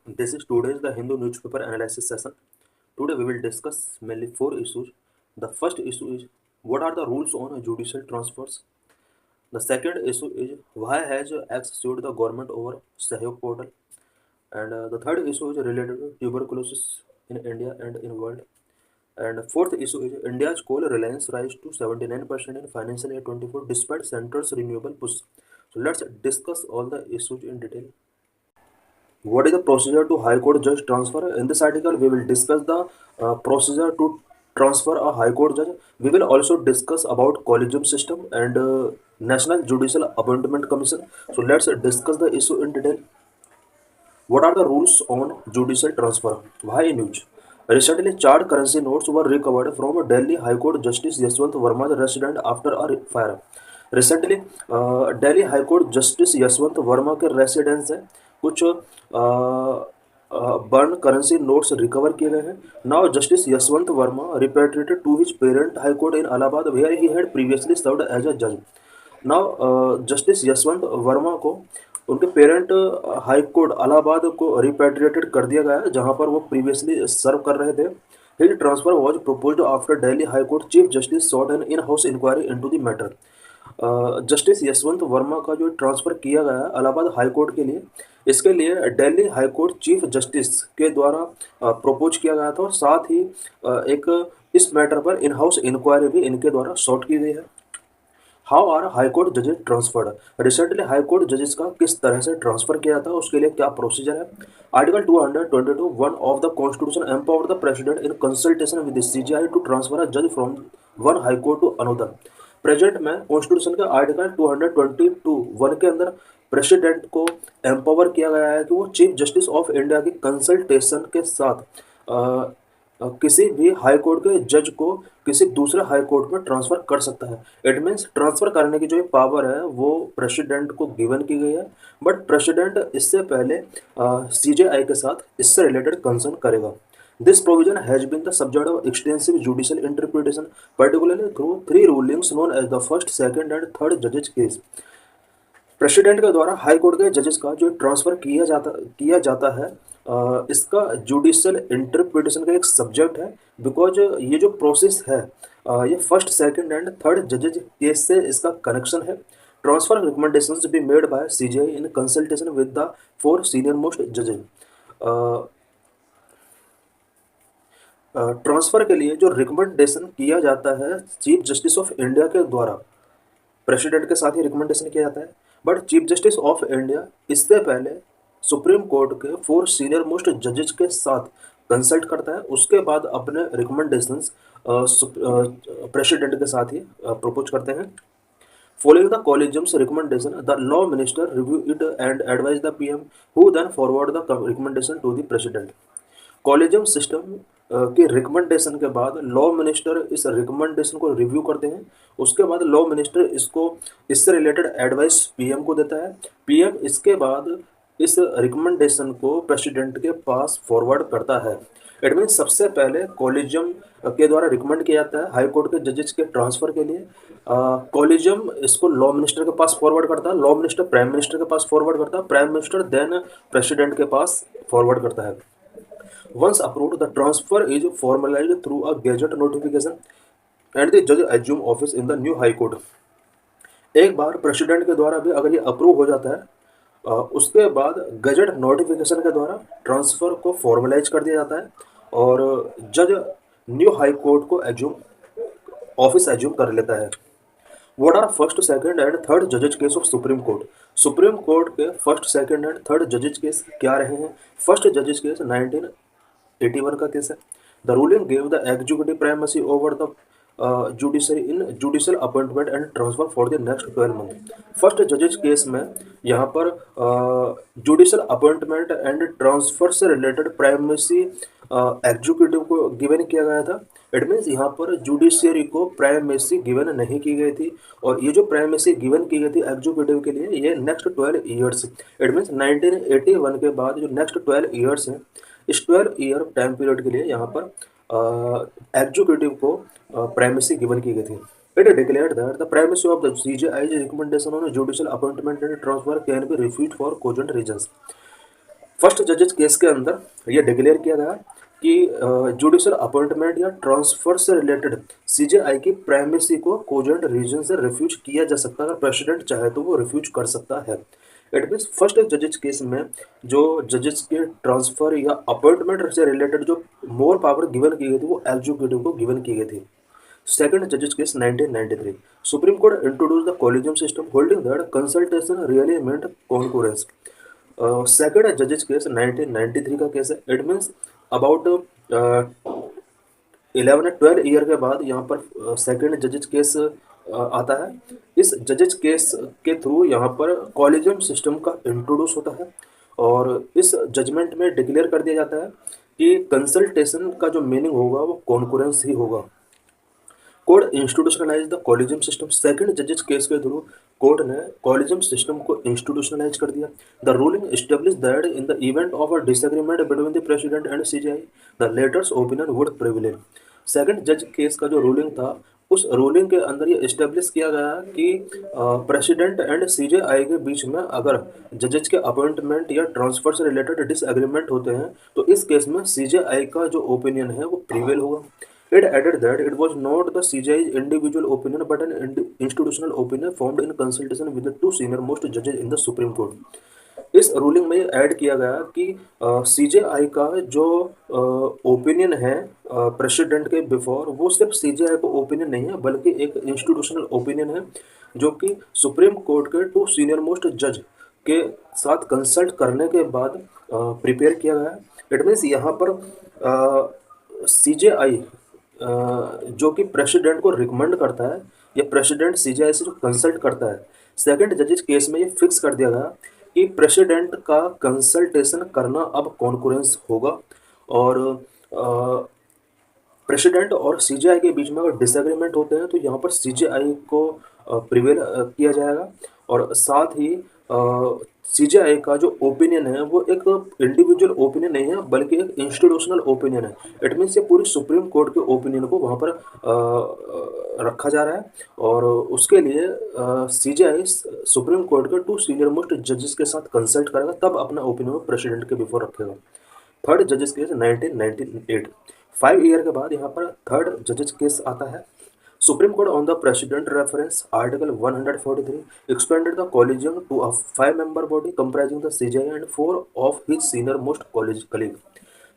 This is today's the Hindu newspaper analysis session. Today we will discuss mainly four issues. The first issue is what are the rules on judicial transfers. The second issue is why has X sued the government over Sahyog portal. And the third issue is related to tuberculosis in India and in world. And the fourth issue is India's coal reliance rise to 79% in financial year 24 despite central's renewable push. So let's discuss all the issues in detail. What is the procedure to High Court judge transfer? In this article, we will discuss the procedure to transfer a High Court judge. We will also discuss about collegium system and National Judicial Appointment Commission. So let's discuss the issue in detail. What are the rules on judicial transfer? Why news? Recently, charred currency notes were recovered from Delhi High Court Justice Yashwant Verma's residence after a fire. Recently, Delhi high court justice Yashwant Verma के residence से कुछ burn currency notes recover किए गए हैं. Now justice Yashwant Varma repatriated to his parent high court in Allahabad where he had previously served as a जज. Now justice Yashwant Verma को उनके parent high court Allahabad को रिपेट्रिएटेड कर दिया गया है जहां पर वो प्रीवियसली सर्व कर रहे थे. His transfer was proposed after Delhi high court chief justice sought an in house inquiry into the matter. Justice Yashwant Verma का जो ट्रांसफ़र किया गया है इलाहाबाद हाई कोर्ट के लिए, इसके लिए Delhi high court chief justice के द्वारा प्रपोज किया गया था और साथ ही एक इस मैटर पर इन हाउस इंक्वायरी भी इनके द्वारा सॉर्ट की गई है. हाउ आर हाई कोर्ट जजेस ट्रांसफर्ड? रिसेंटली हाई कोर्ट जजेस का किस तरह से ट्रांसफर किया था, उसके लिए क्या प्रोसीजर है. Article 222 one of the constitution empowered the president in consultation with the CJI to transfer a जज from one high court to another. Present में कॉन्स्टिट्यूशन के आर्टिकल 222 वन के अंदर प्रेसिडेंट को एम्पावर किया गया है कि वो चीफ जस्टिस ऑफ इंडिया की कंसल्टेशन के साथ किसी भी हाई कोर्ट के जज को किसी दूसरे हाई कोर्ट में ट्रांसफ़र कर सकता है. इट मीन्स ट्रांसफ़र करने की जो पावर है वो प्रेसिडेंट को गिवन की गई है, बट प्रेसिडेंट इससे पहले सीजेआई के साथ इससे रिलेटेड कंसर्न करेगा. This provision has been the subject of extensive judicial interpretation, particularly through three rulings known as the first, second and third judges case. President के द्वारा हाई कोर्ट के जजेस का जो ट्रांसफ़र किया जाता है इसका जुडिशियल इंटरप्रिटेशन का एक सब्जेक्ट है, बिकॉज ये जो प्रोसेस है ये फर्स्ट, सेकंड एंड थर्ड जजेज केस से इसका कनेक्शन है. Transfer recommendations be made by CJI in consultation with the four senior most जजेज. ट्रांसफ़र के लिए जो रिकमेंडेशन किया जाता है चीफ जस्टिस ऑफ इंडिया के द्वारा, प्रेसिडेंट के साथ ही रिकमेंडेशन किया जाता है, but chief justice of India इससे पहले सुप्रीम कोर्ट के फोर सीनियर मोस्ट जजेस के साथ कंसल्ट करता है, उसके बाद अपने रिकमेंडेशंस प्रेसिडेंट के साथ ही प्रपोज करते हैं. Following the collegium's recommendation, the law minister review it and advise the PM, who then forward the recommendation to the president. Collegium system के रिकमेंडेशन के बाद लॉ मिनिस्टर इस रिकमेंडेशन को रिव्यू करते हैं. उसके बाद लॉ मिनिस्टर इससे रिलेटेड एडवाइस पीएम को देता है. पीएम इसके बाद इस रिकमेंडेशन को प्रेसिडेंट के पास फॉरवर्ड करता है. इट मीन सबसे पहले कॉलेजियम के द्वारा रिकमेंड किया जाता है हाई कोर्ट के जजेस के ट्रांसफ़र के लिए. कॉलेजियम इसको लॉ मिनिस्टर के पास फॉरवर्ड करता है, लॉ मिनिस्टर प्राइम मिनिस्टर के पास फॉरवर्ड करता है, प्राइम मिनिस्टर देन प्रेसिडेंट के पास फॉरवर्ड करता है. Once approved, the transfer is formalized through a gazette notification and the judge assume office in the new high court. एक बार president के द्वारा भी अगर ये अप्रूव हो जाता है उसके बाद गजट नोटिफिकेशन के द्वारा ट्रांसफ़र को फॉर्मलाइज कर दिया जाता है और जज न्यू हाई कोर्ट को ऑफिस एज्यूम कर लेता है. What are first, second and third जजेज case of supreme court? Supreme court के फर्स्ट, सेकंड एंड थर्ड जजेज केस क्या रहे हैं? फर्स्ट जजेज केस 1981 का केस है. The ruling gave the executive primacy over the judiciary in judicial appointment and transfer for the next 12 month. First जजेज case में यहाँ पर जुडिशियल अपॉइंटमेंट एंड ट्रांसफर से रिलेटेड प्राइमेसी एग्जीक्यूटिव को गिवन किया गया था. इट मीन्स यहाँ पर जुडिशियरी को प्राइमेसी गिवन नहीं की गई थी और ये जो प्राइमेसी गिवन की गई थी एग्जीक्यूटिव के लिए ये नेक्स्ट 12 ईयर्स. इट मीन्स 1981 के बाद जो नेक्स्ट 12 ईयर्स हैं इस 12 ईयर टाइम पीरियड के लिए यहाँ पर एग्जीक्यूटिव को प्राइमेसी गिवन की गई थी. It declared that the primacy of the CJI's recommendation on judicial appointment and transfer can be refused for cogent reasons. First जजेस केस के अंदर यह डिक्लेयर किया गया कि जुडिशियल अपॉइंटमेंट या ट्रांसफर से रिलेटेड सीजेआई की प्राइमेसी को कोजेंट रीजन से रिफ्यूज किया जा सकता है। अगर प्रेसिडेंट चाहे तो वो रिफ्यूज कर सकता है। इट मीन्स फर्स्ट जजेस केस में जो जजेस के ट्रांसफर या अपॉइंटमेंट से रिलेटेड जो मोर पावर गिवन की गई थी वो एग्जीक्यूटिव को गिवन की गई थी। Second Judges Case 1993. Supreme Court introduced the collegium system, holding that consultation really meant concurrence. Second Judges Case 1993 का केस है। इट मीन्स अबाउट 11-12 ईयर के बाद यहाँ पर सेकेंड जजेस केस आता है। इस जजेस केस के थ्रू यहाँ पर कॉलेजियम सिस्टम का इंट्रोड्यूस होता है और इस जजमेंट में डिक्लेयर कर दिया जाता है कि कंसल्टेशन का जो मीनिंग होगा वो कॉन्करेंस ही होगा। Court institutionalise the collegium system. Second जजेस केस के थ्रू कोर्ट ने कॉलेजियम सिस्टम को इंस्टीट्यूशनलाइज कर दिया। The ruling establish that in the event of a disagreement between the president and CJI the latter's opinion would privilege. Second जज case का जो ruling था उस रूलिंग के अंदर ये इस्टेब्लिश किया गया कि प्रेसिडेंट एंड सीजेआई के बीच में अगर जजेस के अपॉइंटमेंट या ट्रांसफर से रिलेटेड डिसएग्रीमेंट होते हैं तो इस केस में सीजेआई का जो ओपिनियन है वो प्रिवेल होगा। It added that it was not the CJI's individual opinion but an institutional opinion formed in consultation with the two senior most judges in the Supreme Court. इस ruling में add किया गया कि CJI का जो opinion है president के before वो सिर्फ सीजेआई को ओपिनियन नहीं है बल्कि एक इंस्टीट्यूशनल ओपिनियन है जो कि सुप्रीम कोर्ट के टू सीनियर मोस्ट जज के साथ कंसल्ट करने के बाद प्रिपेयर किया गया है। इट मीन्स यहाँ पर सीजेआई जो कि प्रेसिडेंट को रिकमेंड करता है या प्रेसिडेंट सीजेआई से जो कंसल्ट करता है। सेकंड जजेस केस में ये फिक्स कर दिया गया कि प्रेसिडेंट का कंसल्टेशन करना अब कॉन्करेंस होगा और प्रेसिडेंट और सीजेआई के बीच में अगर डिसएग्रीमेंट होते हैं तो यहाँ पर सीजेआई को प्रिवेल किया जाएगा और साथ ही सीजेआई का जो ओपिनियन है वो एक इंडिविजुअल ओपिनियन नहीं है बल्कि एक इंस्टीट्यूशनल ओपिनियन है। इट मीन्स ये पूरी सुप्रीम कोर्ट के ओपिनियन को वहाँ पर रखा जा रहा है और उसके लिए सीजेआई सुप्रीम कोर्ट के टू सीनियर मोस्ट जजेस के साथ कंसल्ट करेगा तब अपना ओपिनियन प्रेसिडेंट के बिफोर रखेगा। थर्ड जजेस केस 1998। 5 ईयर के बाद यहाँ पर थर्ड जजेस केस आता है। Supreme Court on the President reference Article 143 expanded the collegium to a 5-member body comprising the CJI and 4 of his senior most colleague.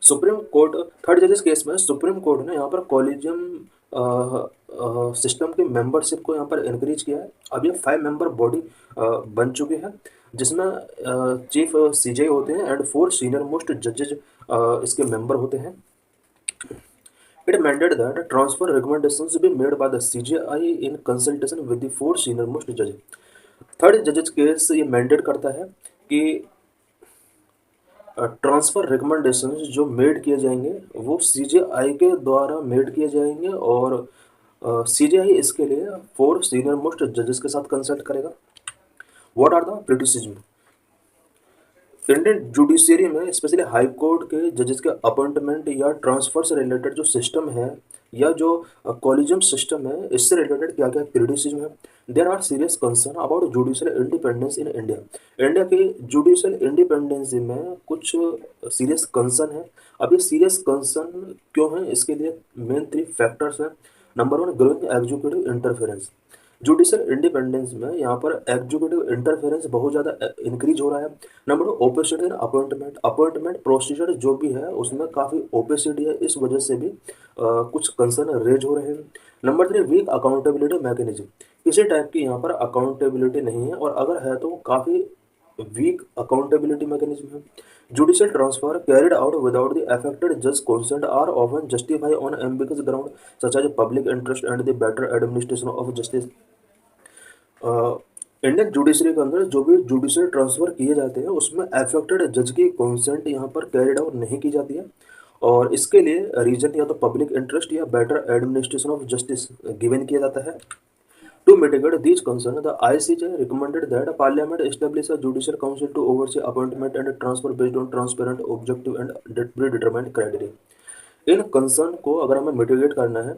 Supreme court third जजेस case में supreme court ने यहाँ पर collegium system के membership को यहाँ पर increase किया है। अब ये 5-member बॉडी बन चुकी है जिसमें चीफ सीजेआई होते हैं एंड 4 सीनियर मोस्ट जजेज इसके मेंबर होते हैं। It mandated that transfer recommendations be made by the CJI in consultation with the 4 senior most judges. Third जजेस केस ये मैंडेट करता है कि ट्रांसफ़र रिकमेंडेशंस जो मेड किए जाएंगे वो सीजेआई के द्वारा मेड किए जाएंगे और सीजेआई इसके लिए 4 सीनियर मोस्ट जजेस के साथ कंसल्ट करेगा। What are the criticism? Indian judiciary में स्पेशली हाई कोर्ट के जजेस के अपॉइंटमेंट या ट्रांसफर से रिलेटेड जो सिस्टम है या जो कॉलेजियम सिस्टम है इससे रिलेटेड क्या क्या क्रिटिसिज्म है। There are serious concern about judicial independence in India. India की जुडिशियल इंडिपेंडेंसी में कुछ सीरियस कंसर्न है। अब ये सीरियस कंसर्न क्यों है इसके लिए मेन 3 फैक्टर्स हैं। Number 1 growing executive interference. Judicial independence में यहाँ पर एग्जीक्यूटिव इंटरफेरेंस बहुत ज़्यादा इंक्रीज हो रहा है। नंबर 2 ओपेसिटी इन अपॉइंटमेंट प्रोसीजर जो भी है उसमें काफ़ी ओपेसिटी है, इस वजह से भी कुछ कंसर्न रेज हो रहे हैं। Number 3 weak accountability mechanism. किसी टाइप की यहाँ पर अकाउंटेबिलिटी नहीं है और अगर है तो काफ़ी वीक अकाउंटेबिलिटी मैकेनिज्म है। Judicial transfer carried out without the affected जज consent are often justified on ambiguous ground such as public interest and the better administration of justice. Indian judiciary के अंदर जो भी जुडिशियल ट्रांसफ़र किए जाते हैं उसमें अफेक्टेड जज की कंसेंट यहाँ पर कैरिड आउट नहीं की जाती है और इसके लिए रीजन या तो पब्लिक इंटरेस्ट या better administration of justice given किया जाता है। To mitigate these concerns, the ICJ recommended that Parliament establish a judicial council to oversee appointment and transfer based on transparent, objective and predetermined criteria. In concern को अगर हमें mitigate करना है,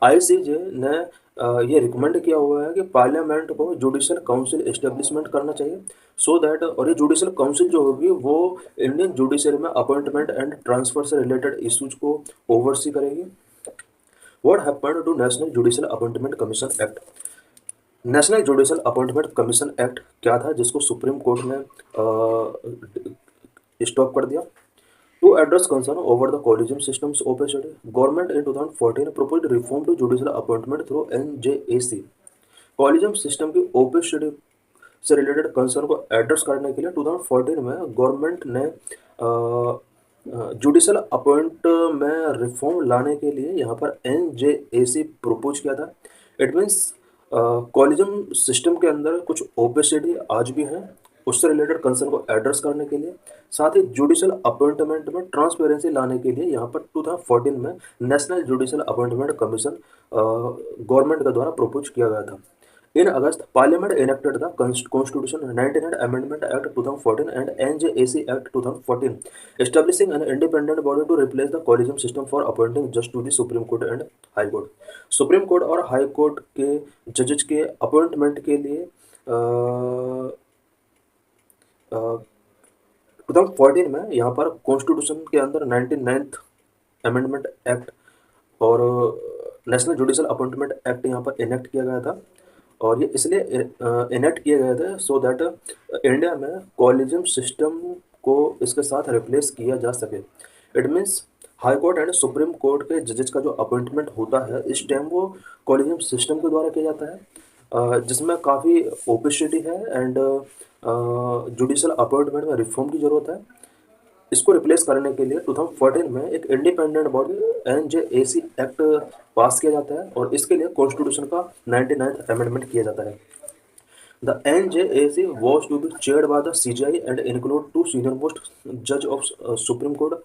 ICJ ने ये रिकमेंड किया हुआ है कि पार्लियामेंट को जुडिशल काउंसिल एस्टेब्लिशमेंट करना चाहिए सो दैट, और ये जुडिशल काउंसिल जो होगी वो इंडियन जुडिशरी में अपॉइंटमेंट एंड ट्रांसफर से रिलेटेड इश्यूज को ओवरसी करेगी। What happened to national judicial appointment commission act? National judicial appointment commission act क्या था जिसको सुप्रीम कोर्ट ने स्टॉप कर दिया? To address concern over the collegium system's opacity, government in 2014 proposed reform to judicial appointment through NJAC। Collegium system की opacity से related concern को address करने के लिए 2014 में गवर्नमेंट ने जुडिशल अपॉइंट में रिफॉर्म लाने के लिए यहाँ पर NJAC प्रपोज किया था। इट मीन्स कॉलेजियम सिस्टम के अंदर कुछ ओपेसिटी आज भी है, उससे रिलेटेड कंसर्न को एड्रेस करने के लिए, साथ ही जुडिशल अपॉइंटमेंट में ट्रांसपेरेंसी लाने के लिए यहाँ पर 2014 में national judicial appointment commission government के द्वारा प्रपोज किया गया था। In August parliament enacted the constitution 99 amendment act 2014 and NJAC act 2014 establishing an independent body to replace the collegium system for appointing जज to the supreme court and high court. Supreme court और high court के जजेज के appointment के लिए 2014 में यहाँ पर कॉन्स्टिट्यूशन के अंदर 99th अमेंडमेंट एक्ट और नेशनल जुडिशल अपॉइंटमेंट एक्ट यहाँ पर इनेक्ट किया गया था। और ये इसलिए इनेक्ट किए गए थे सो दैट इंडिया में कॉलेजियम सिस्टम को इसके साथ रिप्लेस किया जा सके। It means high court and supreme court के जजेस का जो अपॉइंटमेंट होता है इस टाइम वो कॉलेजियम सिस्टम के द्वारा किया जाता है, जिसमें काफ़ी ओपेसिटी है एंड जुडिशल अपॉइंटमेंट में रिफॉर्म की ज़रूरत है। इसको रिप्लेस करने के लिए 2014 में एक इंडिपेंडेंट बॉडी NJAC एक्ट पास किया जाता है और इसके लिए कॉन्स्टिट्यूशन का 99th अमेंडमेंट किया जाता है। The NJAC was to be chaired by the CJI and include two senior most judge of Supreme Court,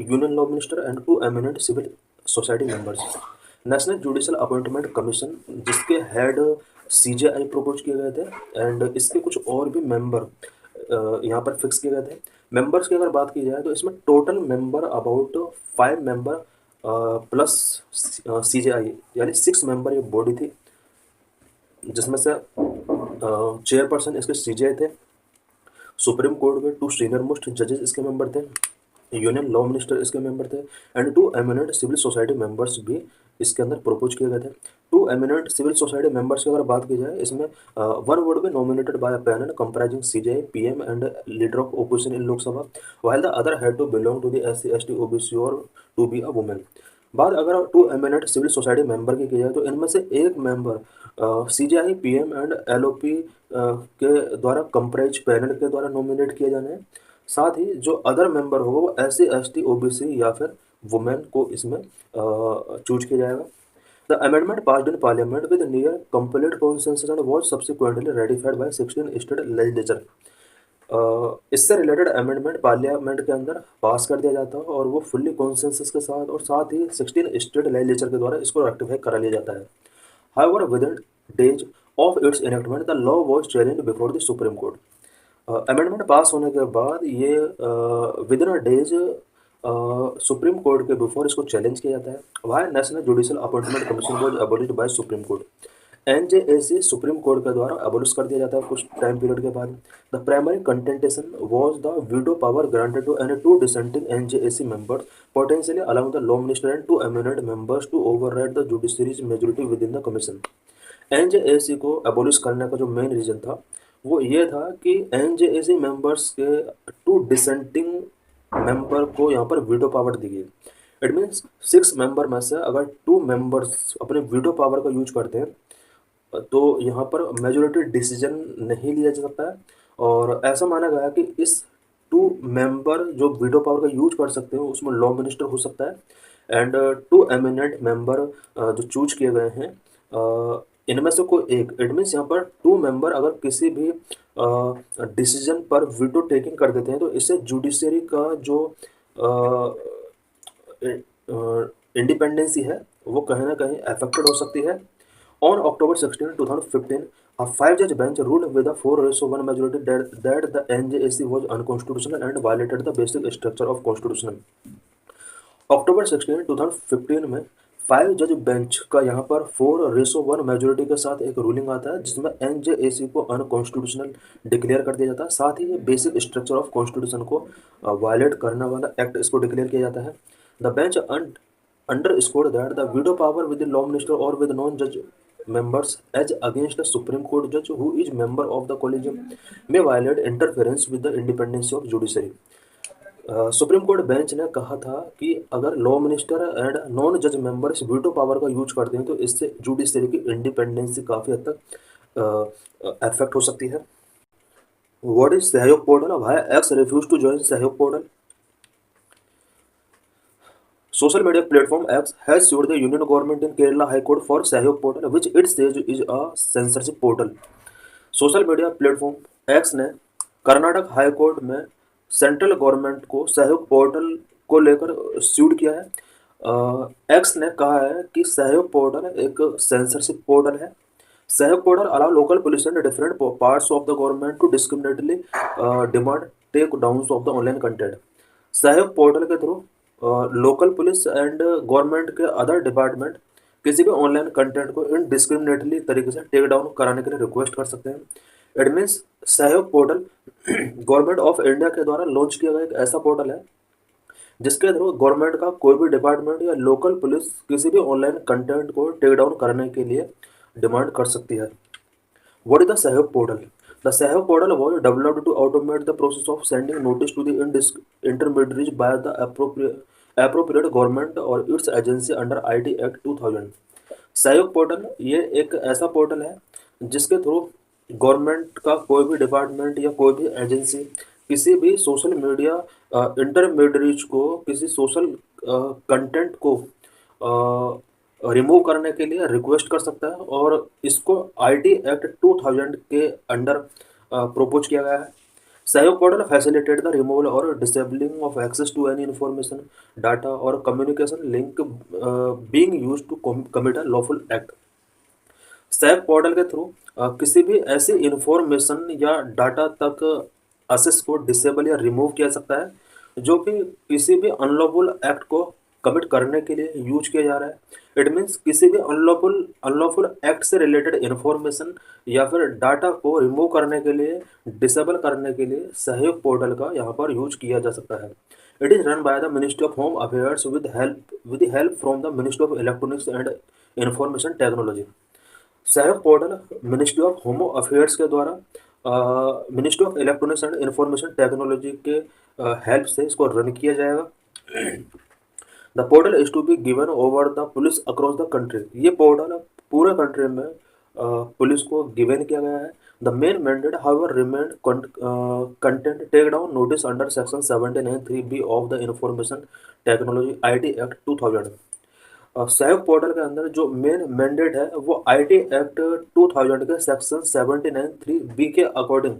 Union Law Minister and two eminent civil society members। National judicial appointment commission जिसके head CJI propose किए गए थे and इसके कुछ और भी member यहाँ पर फिक्स किए गए थे। मेंबर्स की अगर बात की जाए तो इसमें total member about 5 member plus CJI यानी 6 मेंबर ये बॉडी थी, जिसमें से चेयरपर्सन इसके CJI थे, सुप्रीम कोर्ट के 2 सीनियर मोस्ट जजेस इसके मेंबर थे, यूनियन लॉ मिनिस्टर इसके मेंबर थे and 2 eminent civil society members भी इसके अंदर प्रपोज किए गए थे। 2 एमिनेंट सिविल सोसाइटी मेंबर्स की अगर बात की जाए इसमें one would be nominated by a panel comprising CJI, PM and leader of opposition in Lok Sabha, while the other had to belong to द SC ST OBC और टू बी अ वुमेन। बात अगर 2 एमिनेंट सिविल सोसाइटी मेंबर की जाए तो इनमें से एक member CJI, PM and LOP के द्वारा कंप्राइज पैनल के द्वारा नॉमिनेट किए जाने हैं। साथ ही जो अदर मेंबर होगा वो SC ST OBC या फिर वुमेन को इसमें चूज किया जाएगा। The amendment passed in parliament with near complete consensus and was subsequently ratified by 16 state legislature. इससे रिलेटेड अमेंडमेंट पार्लियामेंट के अंदर पास कर दिया जाता है और वो फुल्ली कॉन्सेंसस के साथ और साथ ही 16 स्टेट लेजिस्लेचर के द्वारा इसको रेक्टिफाई करा लिया जाता है। However within days of its enactment the law was challenged before the supreme court. Amendment pass होने के बाद ये within days supreme court के बिफोर इसको चैलेंज किया जाता है। Why national judicial appointment commission was abolished by supreme court. NJAC supreme court के द्वारा अबॉलिश कर दिया जाता है कुछ टाइम पीरियड के बाद। The primary contention was the veto power granted to any 2 dissenting NJAC members potentially allowing the law minister and 2 eminent members to override the judiciary's majority within the commission. NJAC को abolish करने का जो main reason था वो ये था कि NJAC members के 2 डिसेंटिंग मेंबर को यहाँ पर वीटो पावर दी गई। इट मीन्स 6 मेंबर में से अगर 2 मेंबर्स अपने वीटो पावर का यूज करते हैं तो यहाँ पर मेजॉरिटी डिसीजन नहीं लिया जा सकता है और ऐसा माना गया कि इस 2 मेंबर जो वीटो पावर का यूज कर सकते हैं उसमें लॉ मिनिस्टर हो सकता है एंड 2 एमिनेंट मेंबर जो चूज किए गए हैं इनमें से कोई एक। इट मीन्स यहाँ पर 2 मेंबर अगर किसी भी डिसीजन पर वीटो टेकिंग कर देते हैं तो इससे जुडिशरी का जो इंडिपेंडेंसी है वो कहीं ना कहीं अफेक्टेड हो सकती है। On October 16, 2015, a 5-judge bench ruled with a 4-1 majority that the NJAC was unconstitutional and violated the basic structure of constitution। अक्टूबर 16, 2015 में 5 जज बेंच का यहाँ पर 4:1 मेजोरिटी के साथ एक रूलिंग आता है जिसमें एनजेएसी को अनकॉन्स्टिट्यूशनल डिक्लेयर कर दिया जाता है। साथ ही ये बेसिक स्ट्रक्चर ऑफ कॉन्स्टिट्यूशन को वायलेट करने वाला एक्ट इसको डिक्लेयर किया जाता है। The bench underscored that the veto power with the law minister or with non-judge members as against a Supreme Court judge who is member of the collegium may violate interference with the independence of judiciary। Supreme court bench ने कहा था कि अगर law minister and non जज members veto power का use करते हैं तो इससे जुडिशरी की इंडिपेंडेंसी काफ़ी हद तक अफेक्ट हो सकती है। What is Sahyog portal? Why X refuse to join Sahyog portal? Social media platform X has sued the Union Government in Kerala High Court for Sahyog Portal, which it says is a censorship portal। Social media platform x ने Karnataka high court में central government को सहयोग portal को लेकर सूड किया है। X ने कहा है कि सहयोग पोर्टल एक सेंसरशिप पोर्टल है। Sahyog portal allow local police and different parts of the government to discriminately demand take down of the online content. Sahyog portal के through local police and government के अदर डिपार्टमेंट किसी भी ऑनलाइन कंटेंट को indiscriminately तरीके से take down कराने के लिए रिक्वेस्ट कर सकते हैं। इट मीन्स सहयोग पोर्टल गवर्नमेंट ऑफ इंडिया के द्वारा लॉन्च किया गया एक ऐसा पोर्टल है जिसके थ्रू गवर्नमेंट का कोई भी डिपार्टमेंट या लोकल पुलिस किसी भी ऑनलाइन कंटेंट को टेक डाउन करने के लिए डिमांड कर सकती है। What is the Sahयोग portal? The Sahयोग portal was developed to automate the process of sending notice to the intermediaries by the appropriate government or its agency under IT Act 2000। Sahyog portal ये एक ऐसा portal है जिसके through government का कोई भी department या कोई भी एजेंसी किसी भी सोशल मीडिया इंटरमीडिएट्स को किसी सोशल कंटेंट को रिमूव करने के लिए रिक्वेस्ट कर सकता है और इसको आईटी एक्ट 2000 के अंडर प्रपोज किया गया है। Sahyog portal facilitate the removal or disabling of access to any information data or communication link being used to commit a lawful act. Sahyog portal के थ्रू किसी भी ऐसी इंफॉर्मेशन या डाटा तक एक्सेस को डिसेबल या रिमूव किया सकता है जो कि किसी भी अनलॉफुल एक्ट को कमिट करने के लिए यूज किया जा रहा है। इट मीन्स किसी भी अनलॉफुल एक्ट से रिलेटेड इन्फॉर्मेशन या फिर डाटा को रिमूव करने के लिए डिसेबल करने के लिए सहयोग पोर्टल का यहाँ पर यूज किया जा सकता है। It is run by the ministry of home affairs with help from the ministry of electronics and information technology. Sahyog portal ministry of home affairs के द्वारा ministry of electronics and information technology के help से इसको run किया जाएगा। The portal is to be given over the police across the country. ये portal पूरे country में पुलिस को गिवन किया गया है। The main mandate however remain content take down notice under section 79(3)(b of the information technology IT act 2000। Sahyog portal के अंदर जो मेन मैंडेट है वो आईटी एक्ट 2000 के सेक्शन 79(3)(b के अकॉर्डिंग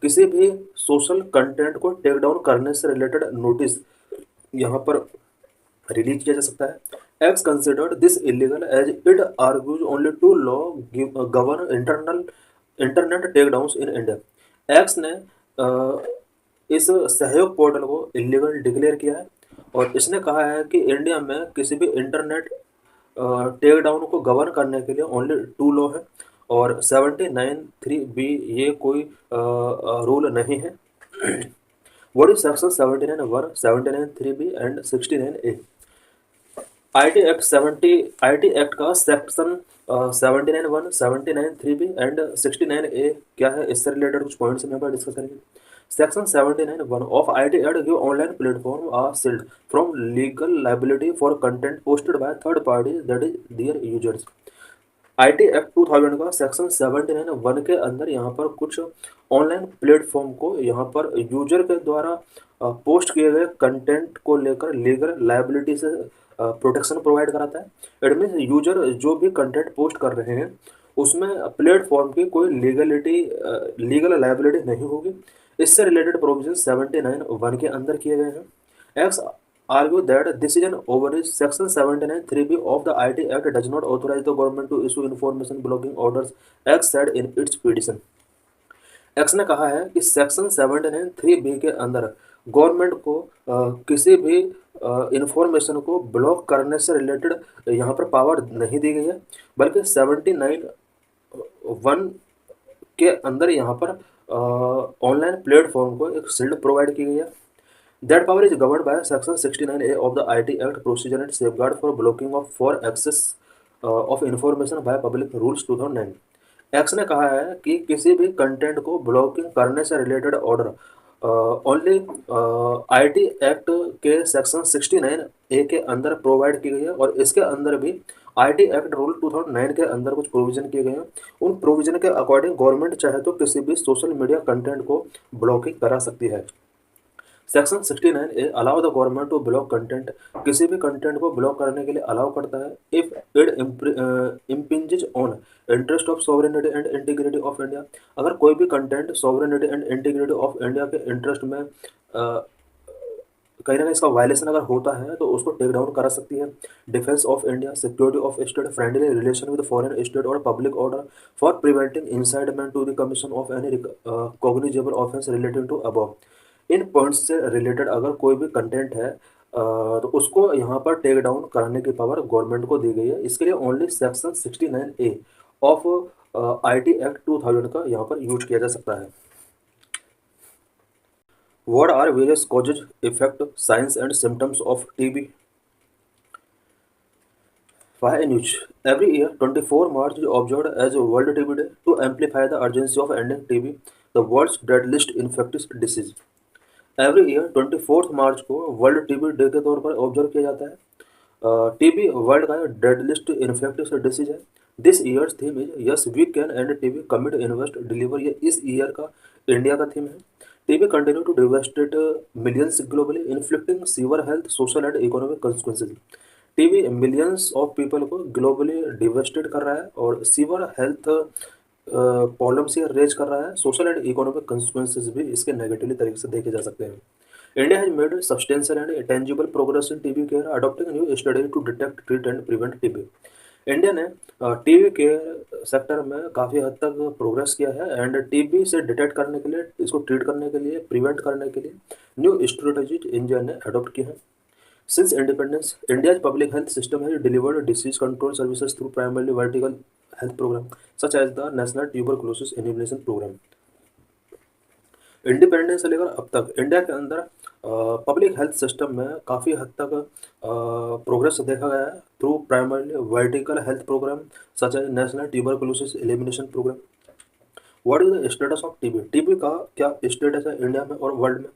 किसी भी सोशल कंटेंट को टेक डाउन करने से रिलेटेड नोटिस यहाँ पर रिलीज किया जा सकता है। X considered this illegal as it argues only two law govern internet take downs in India. X ने इस सहयोग पोर्टल को इलीगल डिक्लेयर किया है और इसने कहा है कि इंडिया में किसी भी इंटरनेट टेक डाउन को गवर्न करने के लिए ओनली 2 लॉ है और 79(3)(b ये कोई रूल नहीं है। What is section 79(1), 79(3)(b and 69(a)? IT act का सेक्शन 79(1), 79(3)(b एंड 69(a) क्या है, इससे रिलेटेड कुछ पॉइंट्स यहाँ पर डिस्कस करेंगे। Section 79(1) of IT act give online platform are shield from legal liability for content posted by third party that is their users. IT act 2000 का section 79(1) के अंदर यहाँ पर कुछ ऑनलाइन प्लेटफॉर्म को यहाँ पर यूजर के द्वारा पोस्ट किए गए कंटेंट को लेकर लीगल लाइबिलिटी से प्रोटेक्शन प्रोवाइड कराता है। इट मीन्स यूजर जो भी कंटेंट पोस्ट कर रहे हैं उसमें प्लेटफॉर्म की कोई लीगल लाइबिलिटी नहीं होगी। इससे रिलेटेड प्रोविजन 79(1) के अंदर किए गए हैं। X argue that this is an overreach. Section 79(3)(b of the IT Act does not authorize the government to issue information blocking orders, X said in its petition। X ने कहा है कि section 79(3)(b के अंदर government को किसी भी information को ब्लॉक करने से रिलेटेड यहाँ पर पावर नहीं दी गई है, बल्कि 79(1) के अंदर यहाँ पर ऑनलाइन प्लेटफॉर्म को एक शील्ड प्रोवाइड की गई है। That power is govern by section 69A of the IT act procedure and safeguard for blocking of for access of information by public rules 2009। Act ने कहा है कि किसी भी कंटेंट को ब्लॉकिंग करने से related order only IT act के सेक्शन 69A के अंदर प्रोवाइड की गई है, और इसके अंदर भी IT एक्ट रूल 2009 के अंदर कुछ प्रोविजन किए गए हैं। उन प्रोविजन के अकॉर्डिंग गवर्नमेंट चाहे तो किसी भी सोशल मीडिया कंटेंट को ब्लॉकिंग करा सकती है। Section 69A allow the government to block content, किसी भी कंटेंट को ब्लॉक करने के लिए अलाउ करता है if it impinges on interest of sovereignty and integrity of India. अगर कोई भी content sovereignty and integrity of India के इंटरेस्ट में कहीं ना कहीं इसका वायलेशन अगर होता है तो उसको टेक डाउन करा सकती है। Defence of India, security of state, friendly relation with foreign state or public order for preventing incitement to the commission of any cognizable offence relating to above. इन पॉइंट्स से रिलेटेड अगर कोई भी content है तो उसको यहाँ पर टेक डाउन कराने की पावर गवर्नमेंट को दी गई है। इसके लिए only section 69A of IT act 2000 का यहाँ पर यूज किया जा सकता है। What are various causes, effect, signs and symptoms of TB? Why news? Every year, 24 March is observed as World TB Day to amplify the urgency of ending TB, the world's deadliest infectious disease. Every year 24 मार्च को world TB day के तौर पर observe किया जाता है। TB world का deadliest infectious disease है। This year's theme is yes we can end TB commit invest deliver, ये इस ईयर का इंडिया का थीम है। TB continue to devastate millions globally, inflicting severe health, social and economic consequences. TB millions of people को globally devastate कर रहा है और सीवर हेल्थ प्रॉब्लम से रेज कर रहा है। सोशल एंड इकोनॉमिक कंसिक्वेंसेज भी इसके नेगेटिवली तरीके से देखे जा सकते हैं। India has made substantial and tangible progress in TB care, adopting new study to detect, treat and prevent TB. India ने टीबी केयर सेक्टर में काफ़ी हद तक प्रोग्रेस किया है एंड टीबी से डिटेक्ट करने के लिए, इसको ट्रीट करने के लिए, प्रिवेंट करने के लिए न्यू स्ट्रेटजीज इंडिया ने अडॉप्ट की है। Since independence, India's public health system has delivered disease control services through primarily vertical health program, such as the National Tuberculosis Elimination Program. Independence से लेकर अब तक इंडिया के अंदर पब्लिक हेल्थ सिस्टम में काफ़ी हद तक प्रोग्रेस देखा गया है through primarily vertical health program such as national tuberculosis elimination program. What is the status of TB? TB का क्या स्टेटस है इंडिया में और वर्ल्ड में?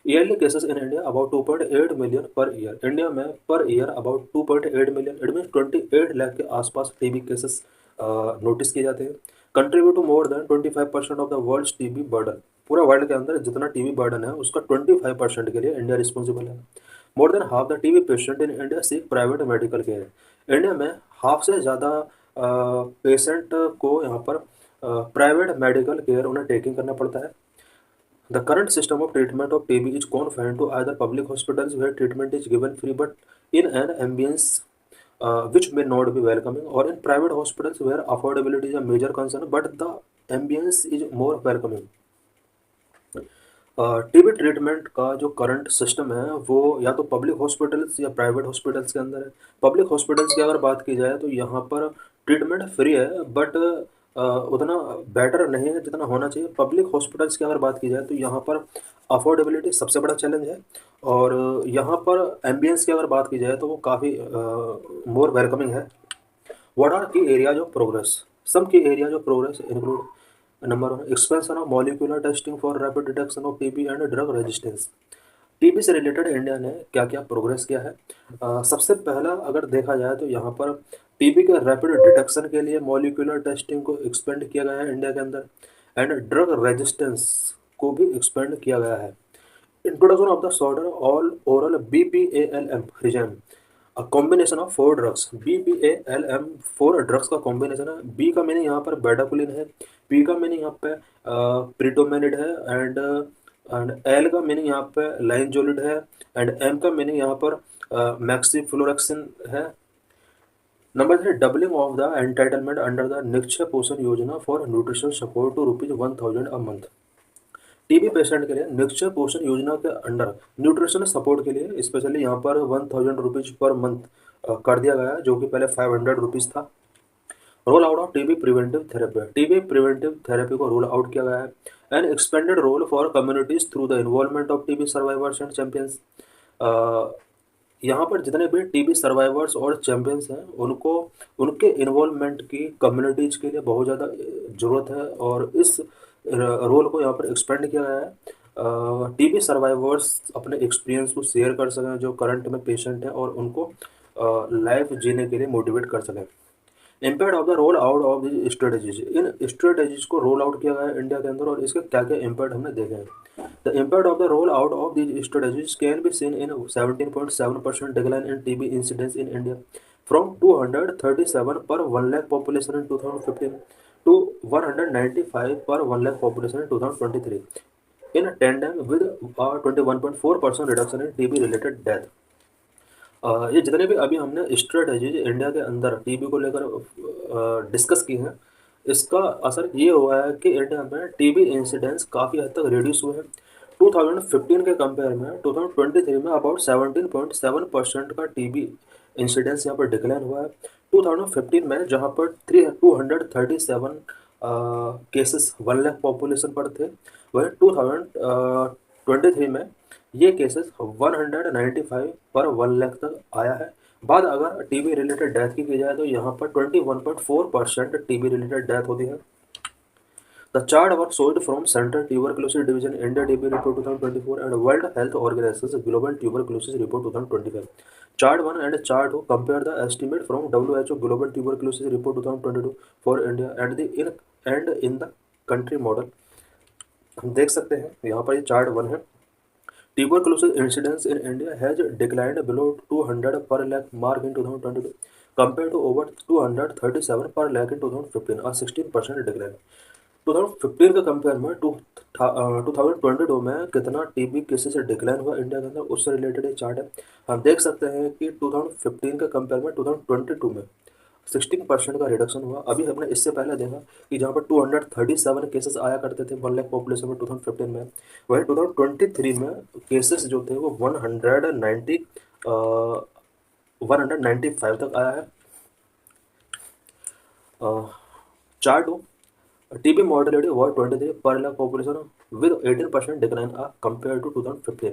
Yearly cases in India about 2.8 million per year. India में per year about 2.8 million, it mean 28 lakh के आसपास TB cases notice किए जाते हैं। Contribute to more than 25% of the world's TB burden. पूरा वर्ल्ड के अंदर जितना टीबी बर्डन है उसका 25% के लिए इंडिया रिस्पॉन्सिबल है। More than half the TB patient in India seek private medical care. India में हाफ से ज़्यादा पेशेंट को यहाँ पर प्राइवेट मेडिकल केयर उन्हें टेकिंग करना पड़ता है। The current system of treatment of TB is confined to either public hospitals where treatment is given free but in an ambience which may not be welcoming, or in private hospitals where affordability is a major concern but the ambience is more welcoming. TB treatment का जो current system है वो या तो public hospitals या private hospitals के अंदर है। पब्लिक हॉस्पिटल्स की अगर बात की जाए तो यहाँ पर ट्रीटमेंट फ्री है बट उतना बेटर नहीं है जितना होना चाहिए। पब्लिक हॉस्पिटल्स की अगर बात की जाए तो यहाँ पर अफोर्डेबिलिटी सबसे बड़ा चैलेंज है, और यहाँ पर एम्बियंस की अगर बात की जाए तो वो काफ़ी मोर वेलकमिंग है। व्हाट आर की एरियाज ऑफ प्रोग्रेस? सम की areas of progress include number 1 expansion of molecular testing for rapid detection of TB and drug resistance. TB से रिलेटेड इंडिया ने क्या क्या प्रोग्रेस किया है? सबसे पहला अगर देखा जाए तो यहाँ पर टीबी के रैपिड डिटेक्शन के लिए मॉलिक्यूलर टेस्टिंग को एक्सपेंड किया गया है इंडिया के अंदर, एंड ड्रग रेजिस्टेंस को भी एक्सपेंड किया गया है। Introduction of the shorter all oral BPALM regimen, a combination of 4 drugs. BPALM 4 drugs का कॉम्बिनेशन है। बी का मीनिंग यहाँ पर बेडाकुलिन है, पी का मीनिंग यहाँ पे प्रिटोमेनिड है, एंड एल का मीनिंग यहाँ पे लाइनजोलिड है, एंड एम का मीनिंग यहाँ पर मैक्सीफ्लोरेक्सिन है। Number 3 doubling of the entitlement under the Nikshay Poshan Yojana for nutrition support to ₹1000 a month. TB patient के लिए निश्चय पोषण योजना के अंडर न्यूट्रिशनल सपोर्ट के लिए स्पेशली यहाँ पर 1000 रुपीज पर मंथ कर दिया गया है, जो कि पहले 500 रुपीज था। Roll out of TB preventive therapy, TB preventive therapy को रोल आउट किया गया है। An expanded role for communities through the involvement of TB survivors and champions. यहाँ पर जितने भी टीबी सर्वाइवर्स और चैंपियंस हैं उनको उनके इन्वॉल्वमेंट की कम्युनिटीज के लिए बहुत ज़्यादा ज़रूरत है, और इस रोल को यहाँ पर एक्सपेंड किया गया है। टीबी सर्वाइवर्स अपने एक्सपीरियंस को शेयर कर सकें जो करंट में पेशेंट हैं, और उनको लाइफ जीने के लिए मोटिवेट कर सकें। Impact of the role out of the strategies, in strategies को रोल आउट किया गया है इंडिया के अंदर, और इसके क्या क्या इम्पैक्ट हमने देखे हैं। The impact of the role out of these strategies can be seen in 17.7% decline in TB incidence in India from 237 पर 1 lakh population in 2015 to 195 per 1 lakh population in 2023, in tandem with a 21.4% reduction in TB related death। ये जितने भी अभी हमने strategies India के अंदर TB को लेकर डिस्कस की हैं, इसका असर ये हुआ है कि इंडिया में टीबी इंसिडेंस काफ़ी हद तक रिड्यूस हुए हैं। 2015 के कंपेयर में 2023 में अबाउट 17.7% का टीबी इंसिडेंस यहाँ पर डिक्लाइन हुआ है। 2015 में जहाँ पर 237 केसेस 1 लाख पॉपुलेशन पर थे, वहीं 2023 में ये केसेस 195 पर 1 लाख तक आया है। बाद अगर टीबी रिलेटेड डेथ की जाए तो यहाँ पर 21.4% टीबी रिलेटेड डेथ होती है। The chart work sold from central tuberculosis division India TB report 2024 and world health organisation global tuberculosis report 2025। Chart 1 and chart 2 compare the estimate from WHO global tuberculosis report 2022 for India and in the country model. हम देख सकते हैं यहाँ पर ये chart 1 है। Tuberculosis incidence in India has declined below 200 per lakh mark in 2022 compared to over 237 per lakh in 2015, a 16% decline। 2015 के compare में 2022 में कितना टीबी केसेस डिक्लाइन हुआ इंडिया के अंदर, उससे रिलेटेड एक चार्ट है। हम देख सकते हैं कि 2015 के कंपेयर में 2022 में 16% का रिडक्शन हुआ। अभी हमने इससे पहले देखा कि जहाँ पर 237 केसेस आया करते थे 1 लाख पॉपुलेशन में 2015 में, वही 2023 में केसेस जो थे वो 195 तक आया है। Chart TB mortality was 23 per lakh population with 18% decline compare to 2015।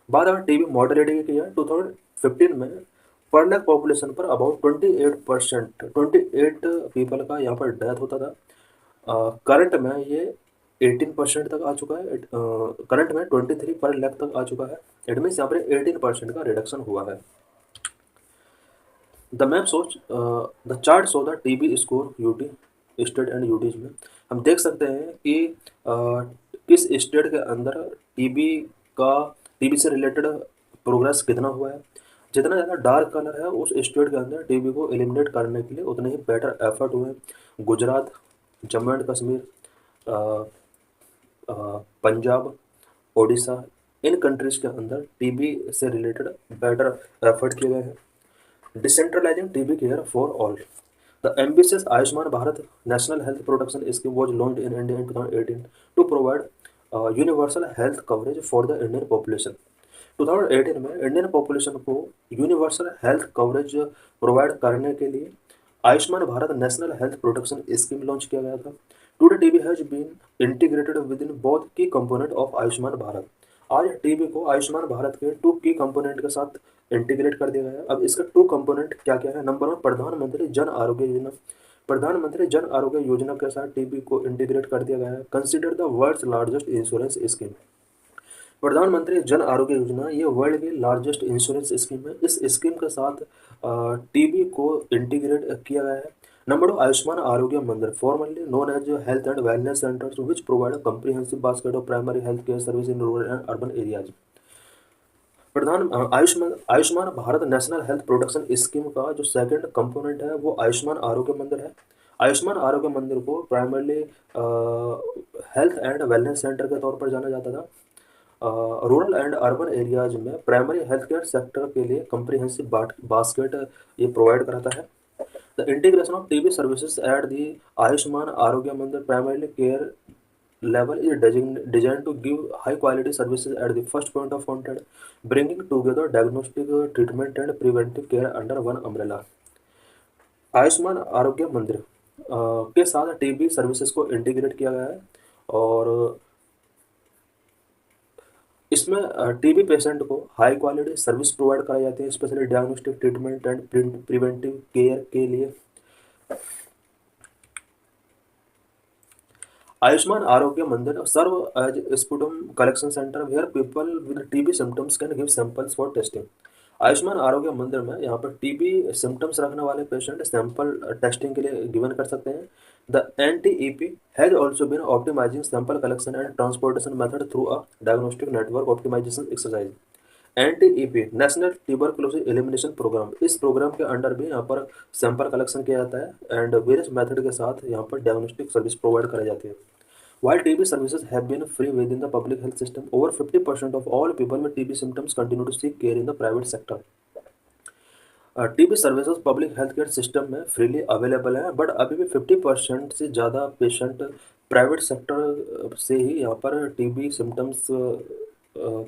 बात अगर टीबी मॉर्टेलिटी की है 2015 में पर लाख पॉपुलेशन पर अबाउट 28 पीपल का यहाँ पर डेथ होता था। करंट में ये 18% तक आ चुका है। करंट में 23 पर लाख तक आ चुका है। इट मीन्स यहाँ पर 18% का रिडक्शन हुआ है। द मैप सोच the chart show the TB score UT state and UTs में। हम देख सकते हैं कि किस स्टेट के अंदर टीबी से रिलेटेड प्रोग्रेस कितना हुआ है। जितना ज़्यादा डार्क कलर है उस स्टेट के अंदर टीबी को एलिमिनेट करने के लिए उतने ही बेटर एफर्ट हुए। Gujarat, Jammu and Kashmir, Punjab, Odisha, in countries के अंदर टीबी से रिलेटेड बेटर एफर्ट किए गए हैं। Decentralising TB care for all, the ambitious Ayushman Bharat national health protection scheme was launched in India in 2018 to provide universal health coverage for the Indian population. 2018 में Indian population को universal health coverage provide करने के लिए Ayushman Bharat national health protection scheme launch किया गया था। Today TB has been integrated within both key component of Ayushman Bharat. आज TB को आयुष्मान भारत के 2 की कंपोनेंट के साथ इंटीग्रेट कर दिया गया है। अब इसका 2 कंपोनेंट क्या क्या है। नंबर 1, प्रधानमंत्री जन आरोग्य योजना। प्रधानमंत्री जन आरोग्य योजना के साथ टीबी को इंटीग्रेट कर दिया गया है। Consider the world's largest insurance scheme. Pradhan Mantri Jan Arogya Yojana ये वर्ल्ड की लार्जेस्ट इंश्योरेंस स्कीम है। इस स्कीम के साथ टीबी को इंटीग्रेट किया गया है। Number 2, Ayushman Arogya Mandir, formerly known as health and wellness centres which provide comprehensive basket of primary health care service in rural and urban areas. Ayushman Bharat national health protection scheme का जो सेकंड कंपोनेंट है वो आयुष्मान आरोग्य मंदिर है। आयुष्मान आरोग्य मंदिर को primarily health and wellness centre के तौर पर जाना जाता था। रूरल एंड अर्बन एरियाज में प्राइमरी हेल्थ केयर सेक्टर के लिए कम्प्रीहेंसिव बास्केट ये प्रोवाइड कराता है। The integration of TB services at the Ayushman Arogya मंदिर primarily care level is designed to give high quality services at the first point of contact, bringing together diagnostic, treatment and preventive care under one umbrella. Ayushman Arogya मंदिर के साथ TB services को integrate किया गया है और इसमें टीबी पेशेंट को हाई क्वालिटी सर्विस प्रोवाइड कराई जाती है, specially diagnostic treatment and preventive care के लिए। Ayushman Arogya Mandir serve as sputum collection centre where people with TB symptoms can give samples for testing. Ayushman Arogya Mandir में यहाँ पर टीबी सिम्टम्स रखने वाले पेशेंट सैंपल टेस्टिंग के लिए गिवन कर सकते हैं। The NTEP has also been optimising sample collection and transportation method through a diagnostic network optimisation exercise. NTEP national tuberculosis elimination programme, इस प्रोग्राम के अंडर भी यहाँ पर सैंपल कलेक्शन किया जाता है एंड वेरियस मेथड के साथ यहाँ पर डायग्नोस्टिक सर्विस प्रोवाइड कराई जाती है। While TB services have been free within the public health system, over 50% of all people with TB symptoms continue to seek care in the private sector. TB services public health care system में freely available है, but अभी भी 50% से ज़्यादा patient private sector से ही यहाँ पर टीबी सिम्टम्स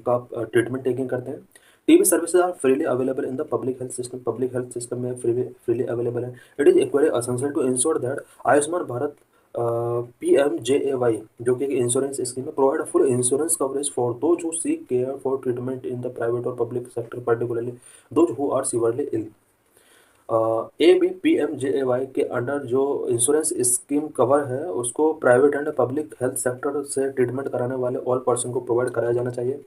का ट्रीटमेंट टेकिंग करते हैं। TB services are freely available in the public health system, public health system में फ्रीली अवेलेबल है। It is equally essential to ensure that Ayushman Bharat PMJAY जो कि एक इंश्योरेंस स्कीम है, provide full insurance coverage for those who seek care for treatment in the private और public sector, particularly those who are severely ill. PMJAY के under जो insurance scheme cover है उसको private and public health sector से treatment कराने वाले all person को provide कराया जाना चाहिए।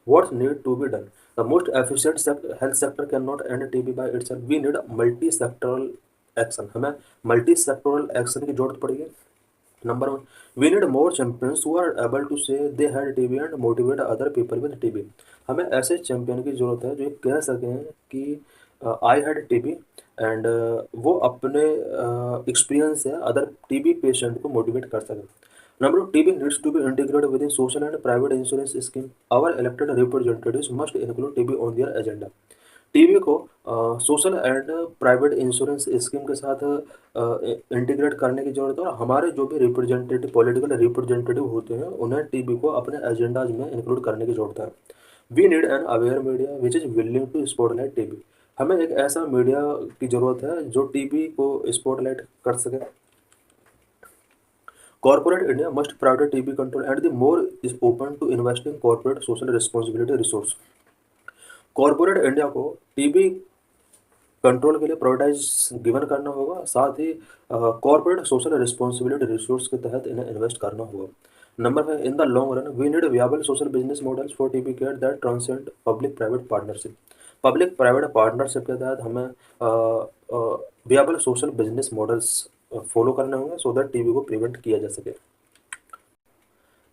What need to be done? The most efficient health sector cannot end TB by itself. We need multi-sectoral action. हमें multi-sectoral action की जरूरत पड़ेगी। Number one, we need more champions who are able to say they had TB and motivate other people with TB. हमें ऐसे champion की ज़रूरत है जो कह सकें कि आई हैड TB एंड वो अपने एक्सपीरियंस से अदर TB पेशेंट को मोटिवेट कर सकें। Number two, TB needs to be integrated within social and private insurance scheme. Our elected representatives must include TB on their agenda. TB को social and private insurance scheme के साथ integrate करने की जरूरत है और हमारे जो भी रिप्रेजेंटेटिव पॉलिटिकल रिप्रेजेंटेटिव होते हैं उन्हें टीबी को अपने एजेंडाज में इंक्लूड करने की जरूरत है। We need an aware media which is willing to spotlight TB. हमें एक ऐसा मीडिया की ज़रूरत है जो टीबी को स्पॉटलाइट कर सके। Corporate India must prioritise TB control and the more is open to investing corporate social responsibility resource. Corporate India को टीबी कंट्रोल के लिए प्रायोरिटाइज गिवन करना होगा, साथ ही कॉर्पोरेट सोशल रिस्पॉन्सिबिलिटी रिसोर्स के तहत इन्हें इन्वेस्ट करना होगा। Number 5, in the long run we need viable social business models for TB care that transcend public private partnership. Public private partnership के तहत हमें वियाबल सोशल बिजनेस मॉडल्स फॉलो करने होंगे सो दैट टीबी को प्रिवेंट किया जा सके।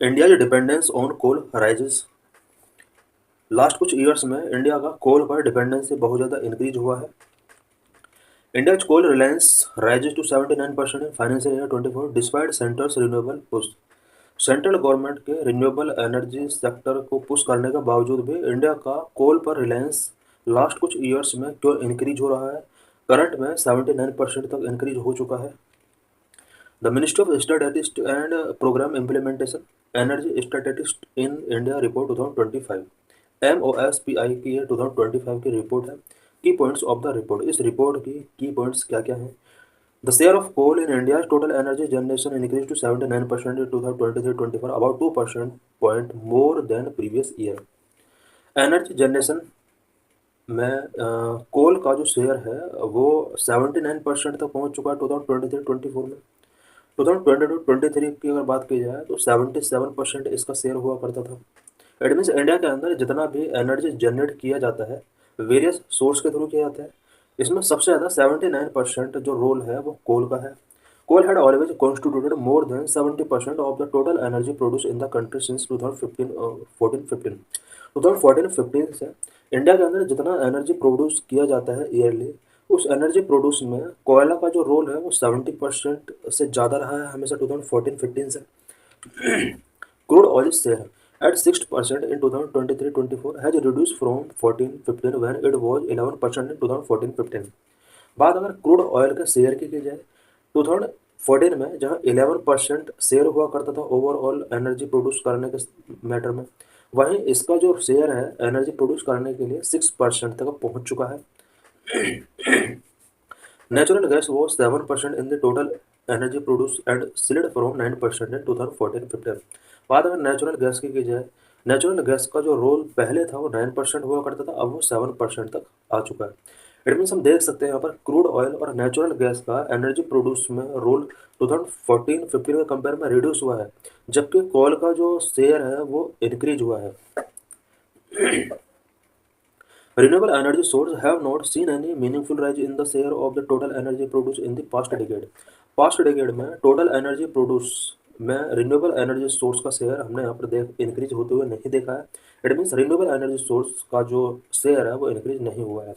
India dependence on coal rises. Last कुछ ईयर्स में इंडिया का कोल पर डिपेंडेंसी बहुत ज़्यादा इंक्रीज हुआ है। India coal reliance rises to 79% in financial year 24 despite centre's renewable push. Central government के रिन्यूएबल एनर्जी सेक्टर को पुश करने के बावजूद भी इंडिया का कोल पर रिलायंस लास्ट कुछ ईयर्स में क्यों इंक्रीज हो रहा है? करंट में 79% तक इंक्रीज हो चुका है। The ministry of statistics and programme implementation energy statistics in India report 2025 MOSPI की ये 2025 की रिपोर्ट है। Key points of the report, इस रिपोर्ट की की पॉइंट्स क्या क्या हैं? The share of coal in India total energy generation increase to 79% in 2023-24, about 2% point more than previous year. Energy generation में कोल का जो शेयर है वो 79% तक पहुंच चुका है 2023-24 में। 2022-23 की अगर बात की जाए तो 77% इसका शेयर हुआ करता था। इट मीन्स इंडिया के अंदर जितना भी एनर्जी जनरेट किया जाता है वेरियस सोर्स के थ्रू किया जाता है, इसमें सबसे ज़्यादा 79% जो रोल है वो कोल का है। Coal had always constituted more than 70% of the total energy produce in the country since 2014-15। 2014-15 से इंडिया के अंदर जितना एनर्जी प्रोड्यूस किया जाता है ईयरली, उस एनर्जी प्रोड्यूस में कोयला का जो रोल है वो 70% से ज़्यादा रहा है हमेशा 2014-15 से। Crude oil share at 6% in 2023-24 has reduced from 14-15 when it was 11% in 2014-15। बात अगर क्रूड ऑयल के शेयर की जाए 14 में जहाँ 11% शेयर हुआ करता था ओवरऑल एनर्जी प्रोड्यूस करने के मैटर में, वहीं इसका जो शेयर है एनर्जी प्रोड्यूस करने के लिए 6% तक पहुंच चुका है। Natural gas was 7% in the total energy produced and slid from 9% in 2014-15। बात अगर नेचुरल गैस की जाए, नेचुरल गैस का जो रोल पहले था वो 9% हुआ करता था, अब वो 7% तक आ चुका है। इट मीन्स हम देख सकते हैं यहाँ पर क्रूड ऑयल और नेचुरल गैस का एनर्जी प्रोड्यूस में रोल 2014-15 के कंपेयर में रिड्यूस हुआ है, जबकि कोल का जो शेयर है वो इंक्रीज हुआ है। Renewable energy sources have not seen any meaningful rise in the share of the total energy produced in the past decade। Past decade में total energy produce में renewable energy source का share हमने यहाँ पर देख increase होते हुए नहीं देखा है। It means renewable energy source का जो शेयर है वो इंक्रीज नहीं हुआ है।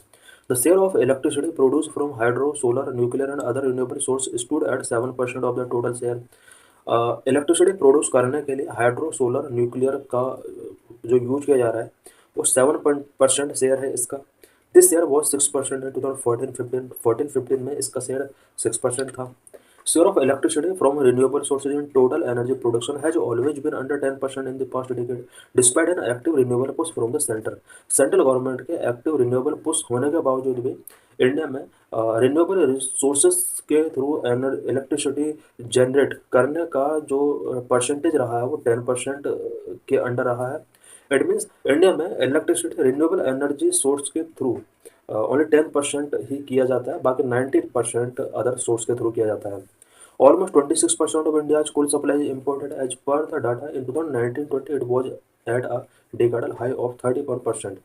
The share of electricity produced from hydro, solar, nuclear and other renewable sources stood at 7% of the total share। Electricity produce करने के लिए हाइड्रो, सोलर, न्यूक्लियर का जो यूज किया जा रहा है वो 7% शेयर है इसका। दिस शेयर वॉज 6% in 2014-15 में इसका शेयर 6% था। Share of electricity from renewable sources in total energy production has always been under 10% in the past decade despite an active renewable push from the centre. Central government के active renewable push होने के बावजूद भी India में renewable resources के through electricity generate करने का जो परसेंटेज रहा है वो 10% के अंडर रहा है। इट मीन्स इंडिया में इलेक्ट्रिसिटी रिन्यूएबल एनर्जी सोर्स के थ्रू ओनली 10% ही किया जाता है, बाकी 90% अदर सोर्स के थ्रू किया जाता है। Almost 26% of India's coal supply is imported as per the data in 2019-20 it was at a decadal high of 31%।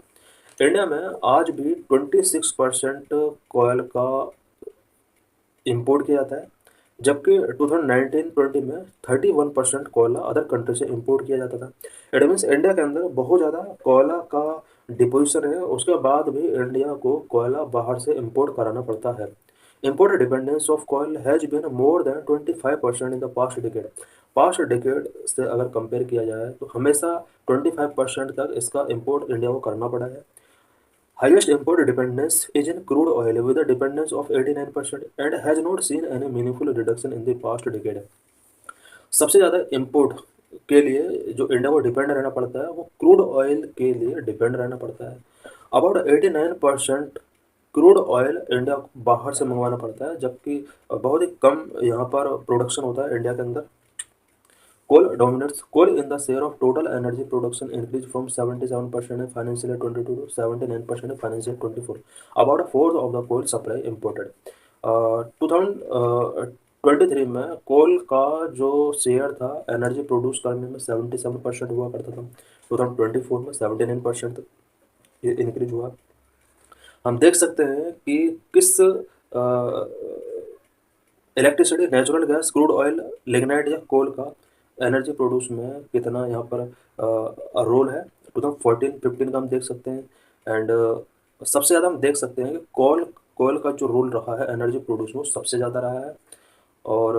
India में आज भी 26% कोयल का इंपोर्ट किया जाता है, जबकि 2019-20 में 31% कोयला अदर कंट्री से इंपोर्ट किया जाता था। इट मीन्स इंडिया के अंदर बहुत ज़्यादा कोयला का डिपोजिशन है, उसके बाद भी इंडिया को कोयला बाहर से इंपोर्ट कराना पड़ता है। इम्पोर्ट डिपेंडेंस ऑफ कोयल has been more than 25% in the past decade. Past decade से अगर कंपेयर किया जाए तो हमेशा 25% तक इसका इम्पोर्ट इंडिया को करना पड़ा है। Highest import dependence is in crude oil with a dependence of 89% and has not seen any meaningful reduction in the past decade। सबसे ज़्यादा इम्पोर्ट के लिए जो इंडिया को डिपेंड रहना पड़ता है वो क्रूड ऑयल के लिए डिपेंड रहना पड़ता है। अबाउट 89% क्रूड ऑयल इंडिया को बाहर से मंगवाना पड़ता है, जबकि बहुत ही कम यहाँ पर प्रोडक्शन होता है इंडिया के अंदर। Coal dominates. Coal in the share of total energy production increased from 77% in financial year 22 to 79% in financial year 24। About a fourth of the coal supply imported। 2023 में कोल का जो शेयर था energy produce करने में 77% हुआ करता था, 2024 में 79% ये इंक्रीज हुआ। हम देख सकते हैं कि किस electricity, natural gas, crude oil, lignite या कोल का एनर्जी प्रोड्यूस में कितना यहाँ पर रोल है 2014-15 का हम देख सकते हैं। एंड सबसे ज़्यादा हम देख सकते हैं कि कोयल का जो रोल रहा है एनर्जी प्रोड्यूस में वो सबसे ज़्यादा रहा है, और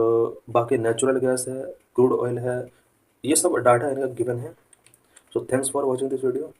बाकी नेचुरल गैस है, क्रूड ऑयल है, ये सब डाटा इनका गिवन है। So thanks for watching this video.